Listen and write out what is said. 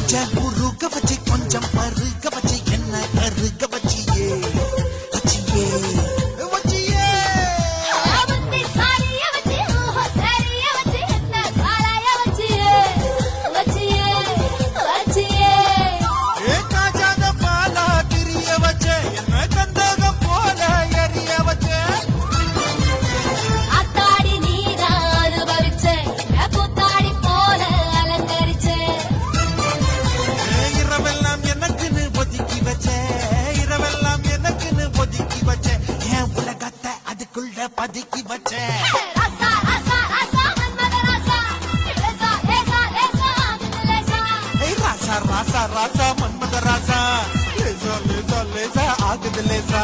வச்ச உருக வச்சு கொஞ்சம் பருக வச்சு என்ன கருக வச்சியே வச்சியே வச்சியே காஜாத பாலா திரிய வச்ச என்ன கந்தகம் போல எரிய வச்ச அத்தாடி நீதான் அனுபவிச்ச புத்தாடி போல அலங்கரிச்ச இரவெல்லாம் எனக்குன்னு ஒதுக்கி வச்ச இரவெல்லாம் எனக்குன்னு ஒதுக்கி வச்ச என் உலகத்தை அதுக்குள்ள பதுக்கி வச்ச ராசா ராசா ராசா மன்மத ராசா லேசா லேசா லேசா லேசா ராசா ராசா ராசா மன்மத ராசா லேசா லேசா லேசா ஆகுது லேசா